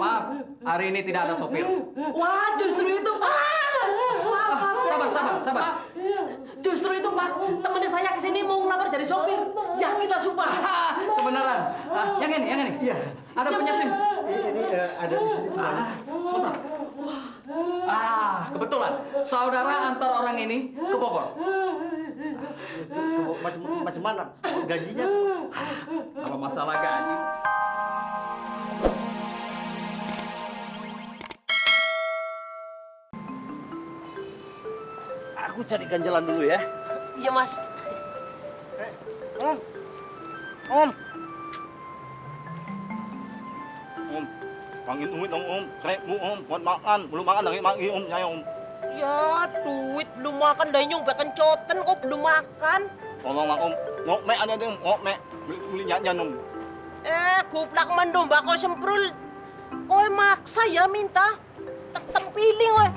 Maaf, hari ini tidak ada sopir. Wah, justru itu, Pak. Sabar. Justru itu, Pak. Temannya saya kesini mau ngelamar jadi sopir. Yakinlah, sumpah. Kebenaran. Yang ini. Iya. Ada punya SIM. Ini ada di sini semuanya. Sebentar. Kebetulan. Saudara antar orang ini ke Bogor. Macam mana? Gajinya? Kalau masalah gaji. Aku carikan jalan dulu ya. Iya, Mas. Om. Pangin umit dong om, krep mu om, buat makan, belum makan dari pagi om, saya om. Ya, duit belum makan, dah nyumpet kencoten kok belum makan. Tolong mak om, ngok me ada dong, ngok me, beli nyanyian om. Kuplak mendomba kau semprul. Kau maksa ya minta. Tetep piling we.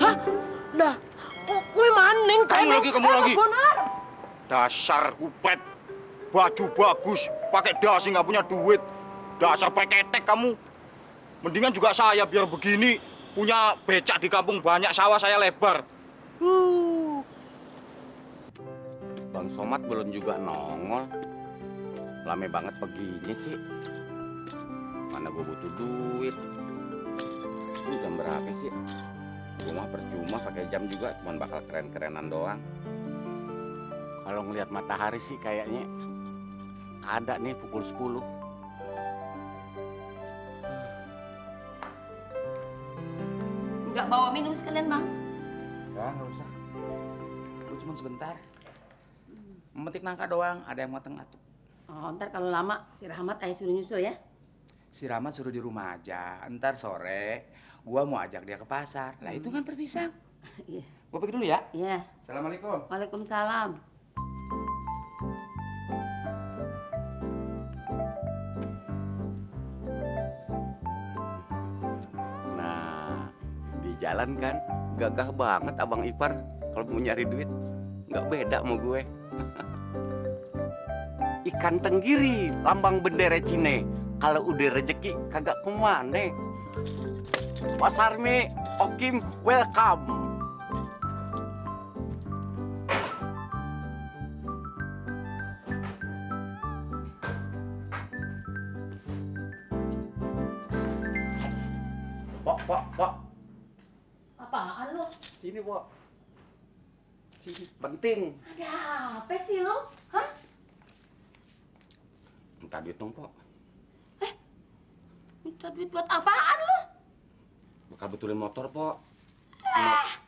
Hah? Lah, kau maning Kamu lagi. Dasar kupet, baju bagus, pakai dasi nggak punya duit. Dasar peketek kamu. Mendingan juga saya biar begini, punya becak di kampung banyak sawah saya lebar. Bang Somad belum juga nongol. Lame banget begini sih. Mana gue butuh duit. Ini jam berapa sih? Cuma percuma pakai jam juga, cuman bakal keren-kerenan doang. Kalau ngelihat matahari sih kayaknya ada nih pukul 10. Nggak bawa minum sekalian, Bang? Nggak usah. Gue cuma sebentar. Memetik nangka doang, ada yang mau ngatuk. Oh, ntar kalau lama si Rahmat ayah suruh nyusul ya. Si Rama suruh di rumah aja. Ntar sore gua mau ajak dia ke pasar. Lah itu kan terpisah. Iya. Gua pergi dulu ya. Iya. Assalamualaikum. Waalaikumsalam. Nah, di jalan kan gagah banget Abang Ipar kalau mau nyari duit. Nggak beda sama gue. Ikan tenggiri, lambang bendera Cine. Kalau udah rezeki kagak kemana. Pak Sarmi, Okim, welcome. Pak. Apaan lo? Sini, Pak. Sini, penting. Ada apa sih lo? Hah? Minta duit dong, Pak. Minta duit buat apaan lo? Bakal betulin motor, Pak.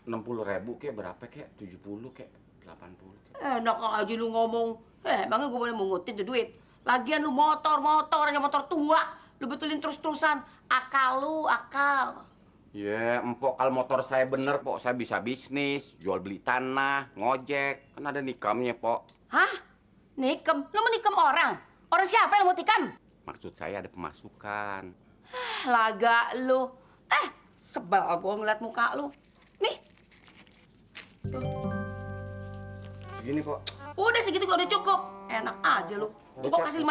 60.000 kek, berapa kek? 70 kek, 80 kek. Enak aja lu ngomong. Emangnya gue boleh mungutin tuh duit? Lagian lu motor yang motor tua. Lu betulin terus-terusan. Akal lu, akal. Ya, empok kalau motor saya bener, Pok. Saya bisa bisnis, jual beli tanah, ngojek. Kan ada nikamnya, Pok. Hah? Nikem? Lu mau nikem orang? Orang siapa yang mau tikam? Maksud saya ada pemasukan. Laga lu. Sebel gue ngeliat muka lu. Nih. Segini, Pok. Udah segitu gue udah cukup. Enak aja lu. Gue kasih 50.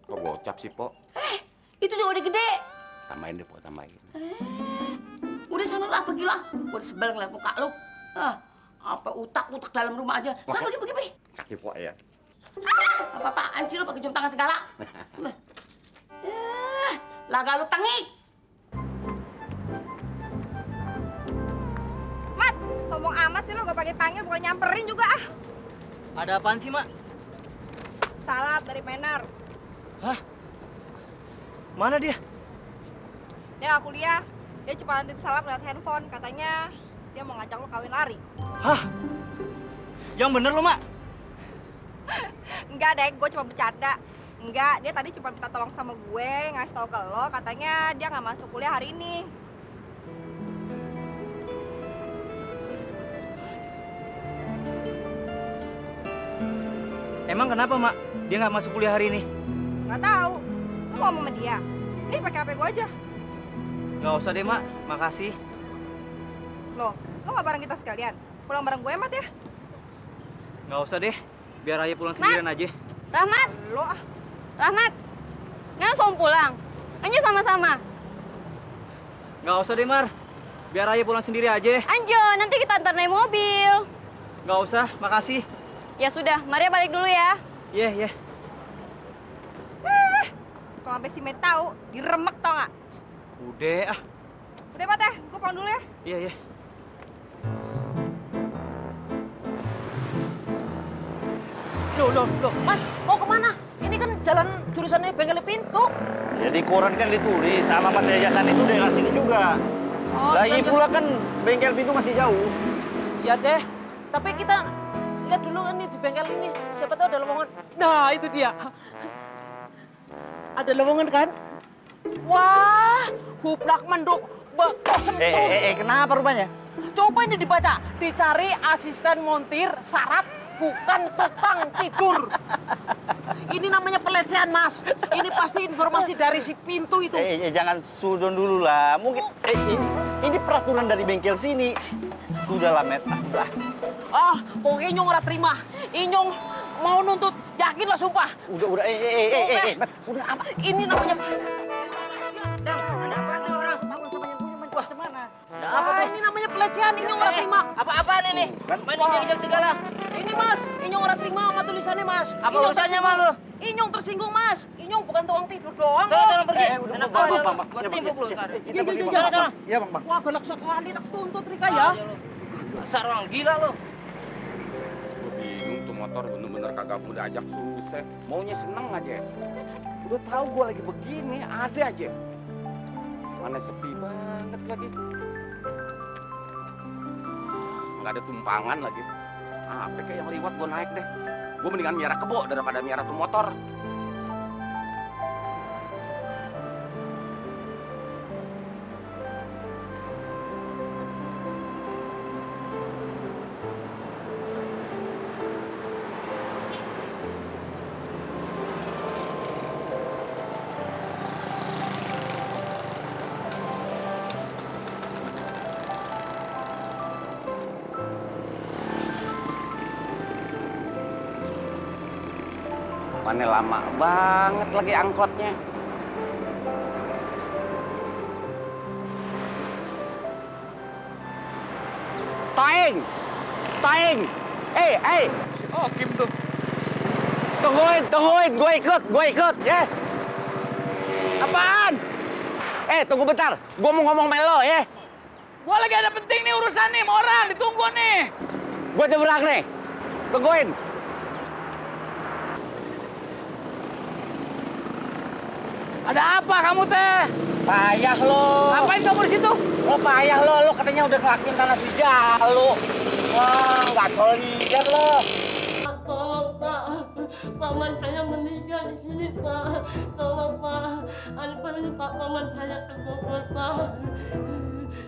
Kok gocap sih, Pok? Itu juga udah gede. Tambahin deh, Pok, tambahin. Udah sana lah, pergi lah. Gue udah sebel ngeliat muka lu. Apa utak dalam rumah aja. Sana pergi. Kasih, Pok, ya. Apa-apaan sih lu pakai jam tangan segala? Laga lu tengik. Mat, sombong amat sih lu gak panggil bukan nyamperin juga ah. Ada apaan sih, Mak? Salap dari Mener. Hah? Mana dia? Dia gak kuliah. Dia cuma nitip salap lewat handphone. Katanya dia mau ngajak lu kawin lari. Hah? Yang bener lo, Mak? Enggak deh, gue cuma bercanda. Enggak, dia tadi cuma minta tolong sama gue, ngasih tau ke lo, katanya dia nggak masuk kuliah hari ini. Emang kenapa, Mak? Dia nggak masuk kuliah hari ini? Nggak tahu. Lo mau sama dia? Nih pakai HP gue aja. Nggak usah deh, Mak. Makasih. Lo nggak bareng kita sekalian? Pulang bareng gue, Mat ya? Nggak usah deh. Biar Ayah pulang sendirian aja. Rahmat! Lo ah. Rahmat! Nggak langsung pulang? Anjo sama-sama. Nggak usah deh, Mar. Biar Raya pulang sendiri aja. Anjo, nanti kita antar naik mobil. Nggak usah, makasih. Ya sudah, Maria balik dulu ya. Iya, iya. Kalau sampai si Met tahu, diremek tau nggak? Udah, ah. Udah, Pak Teh. Gue pulang dulu ya. Iya, iya. Loh, Mas, mau kemana? Ini kan jalan jurusannya Bengkel Pintu. Ya di koran kan ditulis alamat yayasan itu daerah sini juga. Oh, Lagi iya. pula kan bengkel pintu masih jauh. Ya deh, tapi kita lihat dulu ini di bengkel ini. Siapa tahu ada lowongan. Nah, itu dia. Ada lowongan kan? Wah, guplak menduk. Kenapa rupanya? Coba ini dibaca. Dicari asisten montir syarat bukan tukang tidur. Ini namanya pelecehan, Mas. Ini pasti informasi dari si Pintu itu. Jangan sudon dulu lah. Mungkin ini peraturan dari bengkel sini. Sudahlah, Met. Udah. Ah, pokoknya Inyong ora terima. Inyong mau nuntut, yakin lah sumpah. Udah. Met. Udah apa? Ini namanya Ada apa nih orang? Ketahuan sama yang punya macam mana? Ada apa ah, tuh? ini namanya pelecehan, Inyong ora terima. Apa-apaan ini? Main injak segala. Ini Mas, Inyong ora terima sama tulisannya Mas. Apa urusannya sama lu? Inyong tersinggung Mas. Inyong bukan tukang tidur doang. Sono pergi. udah, Enak Bang, aja. Bang. Gua timbuk lu sekarang. Iya. Sono. Iya, Bang. Wah, galak sekali nak tuntut Rika ya. Dasar orang gila lu. Gue bingung tuh motor bener-bener kagak mau diajak susah. Maunya seneng aja. Udah tahu gue lagi begini, ada aja. Mana sepi banget lagi. Nggak ada tumpangan lagi. Apa kayak yang liwat gue naik deh. Gue mendingan miara kebo daripada miara tuh motor. Mana lama banget lagi angkotnya. Toing! Oh, Kim tuh. Tungguin, gue ikut, ya. Apaan? Tunggu bentar, gue mau ngomong melo, ya. Gua lagi ada penting nih urusan nih, mau orang ditunggu nih. Gue nyebrang nih, tungguin. Ada apa kamu teh? Payah lo. Ngapain kamu di situ? Lo payah lo katanya udah ngelakuin tanah si Jalu. Wah, nggak solidar lo. Tolong Pak, paman saya meninggal di sini Pak. Tolong Pak, anterin Pak paman saya ke Bogor Pak.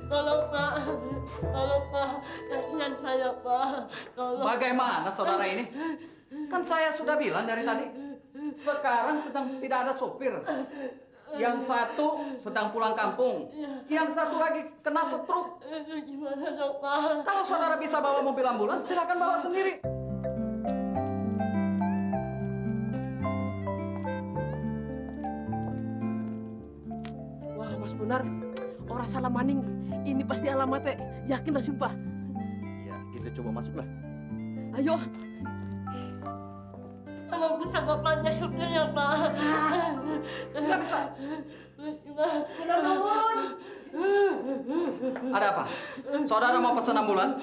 Tolong Pak, kasihan saya Pak. Tolong. Bagaimana saudara ini? Kan saya sudah bilang dari tadi. Sekarang sedang tidak ada sopir. Yang satu sedang pulang kampung. Yang satu lagi kena stroke. Gimana dong Pak? Kalau saudara bisa bawa mobil ambulans, silakan bawa sendiri. Wah, Mas Bonar, orang salah maning. Ini pasti alamatnya. Yakin lah sumpah. Iya, kita coba masuk lah. Ayo. Kalau bisa bapaknya supirnya Pak. Nggak bisa. Sudah bangun. Ada apa? Saudara mau pesan ambulan?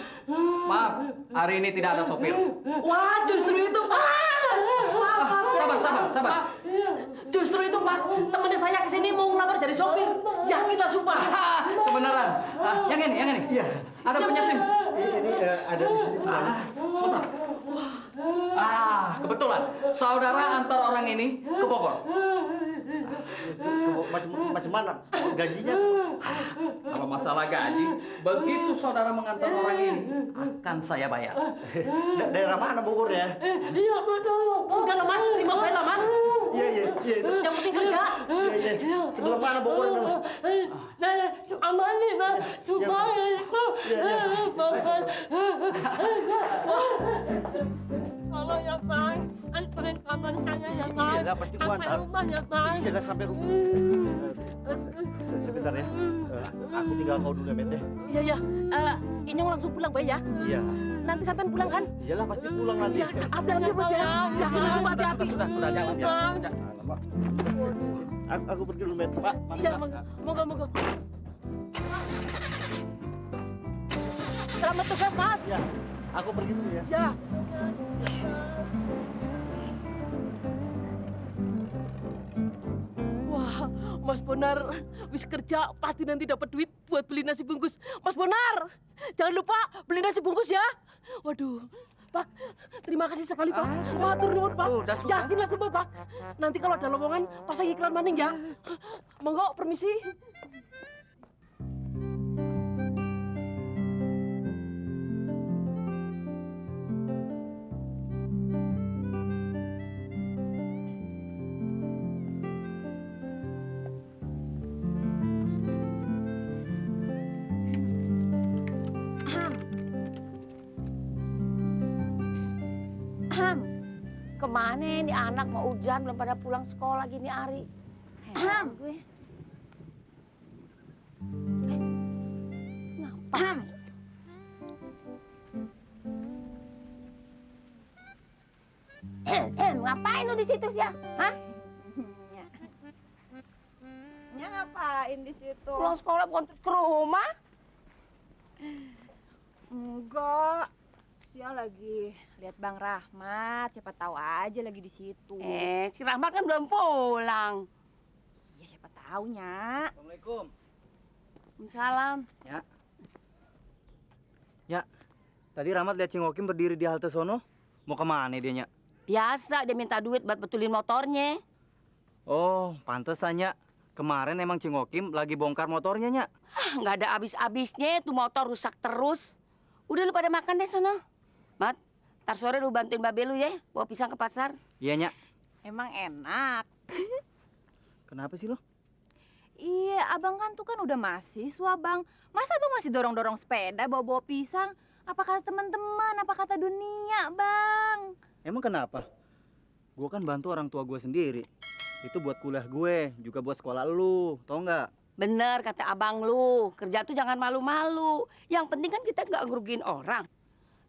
Maaf, hari ini tidak ada sopir. Wah, justru itu Pak. Sabar. Justru itu Pak. Temennya saya kesini mau ngelamar jadi sopir. Yakin lah sumpah. Kebenaran. Yang ini. Iya. Ada punya SIM. Ini ada di sini semuanya. Sebentar. Kebetulan. Saudara antar orang ini ke Bogor. Macam mana? Gajinya? Kalau masalah gaji, begitu saudara mengantar orang ini, akan saya bayar. Daerah mana Bogor ya? Iya betul. Udah lah Mas, terima kasih lah Mas. Iya. Yang penting kerja. Iya. Sebelah mana Bogor memang? Amani Pak, supaya itu. Bapak. Kalau ya Pak, anterin kapan saya ya Pak. Iya, pasti gua Sampai antar. rumah ya, Pak. Iya, sampai rumah. Sebentar ya. Aku tinggal kau dulu ya, Met. Iya, iya. Inyong langsung pulang, Bay, ya? Iya. Nanti sampean pulang, kan? Iyalah pasti pulang nanti. Ya, hati-hati, Bos, ya. Yakin langsung hati-hati. Sudah, jangan ya. Aku pergi dulu, Met. Pak, mari, Iya, Pak. monggo, monggo. Selamat tugas, Mas. Iya. Aku pergi dulu ya. Ya. Wah, Mas Bonar wis kerja pasti nanti dapat duit buat beli nasi bungkus. Mas Bonar, jangan lupa beli nasi bungkus ya. Waduh, Pak, terima kasih sekali Pak. Matur nuwun Pak. Udah, sudah. Yakinlah semua Pak. Nanti kalau ada lowongan pasang iklan maning ya. Monggo, permisi. Kemana ini anak mau hujan belum pada pulang sekolah gini Ari? Heran gue. Ngapa? Ngapain lu di situ sih ya? Hah? Nya ngapain di situ? Pulang sekolah bukan terus ke rumah? Enggak. Sia lagi lihat Bang Rahmat, siapa tahu aja lagi di situ. Si Rahmat kan belum pulang. Ya siapa tahu, Nya. Assalamualaikum. Salam. Ya, tadi Rahmat lihat Cingokim berdiri di halte sono. Mau kemana dia, Nya? Biasa dia minta duit buat betulin motornya. Oh, pantesannya. Kemarin emang Cingokim lagi bongkar motornya, Nya. Nggak ada habis-habisnya, tuh motor rusak terus. Udah lu pada makan deh sono. Mat, ntar sore lu bantuin babe lu ya, bawa pisang ke pasar. Iya, Nya. Emang enak. Kenapa sih lo? Iya, abang kan tuh kan udah mahasiswa, Bang. Masa abang masih dorong-dorong sepeda bawa-bawa pisang? Apa kata teman-teman, apa kata dunia, Bang? Emang kenapa? Gue kan bantu orang tua gue sendiri. Itu buat kuliah gue, juga buat sekolah lu, tau nggak? Bener kata abang lu, kerja tuh jangan malu-malu. Yang penting kan kita nggak ngerugiin orang.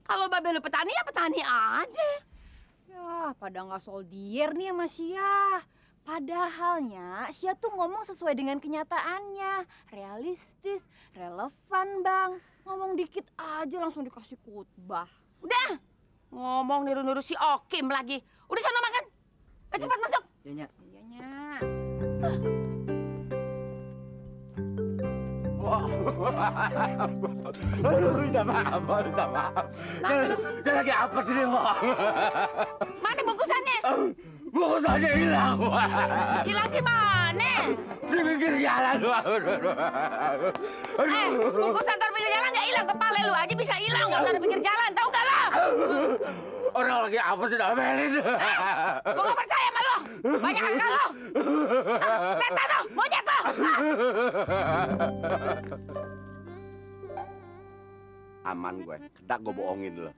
Kalau babe lu petani ya petani aja. Ya, pada nggak soldier nih sama Sia. Padahalnya, Sia tuh ngomong sesuai dengan kenyataannya. Realistis, relevan, Bang. Ngomong dikit aja langsung dikasih khutbah. Udah, ngomong niru-niru si Okim lagi. Udah sana makan. Cepat masuk. Iya, Nya. Iya, Nya. Aduh, minta maaf, minta maaf. Dia lagi apa sih dia, Bang? Mana bungkusannya? Bungkusannya hilang, Bang. Hilang di mana? Di pinggir jalan, Bang. Bungkusan taruh pinggir jalan nggak hilang, kepala lu aja bisa hilang nggak taruh pinggir jalan, tahu nggak lo? Orang lagi apa sih, Melin? Gua nggak percaya sama lo, banyak akal lo. Setan lo, monyet lo. Aman gue, kedak gue bohongin lo.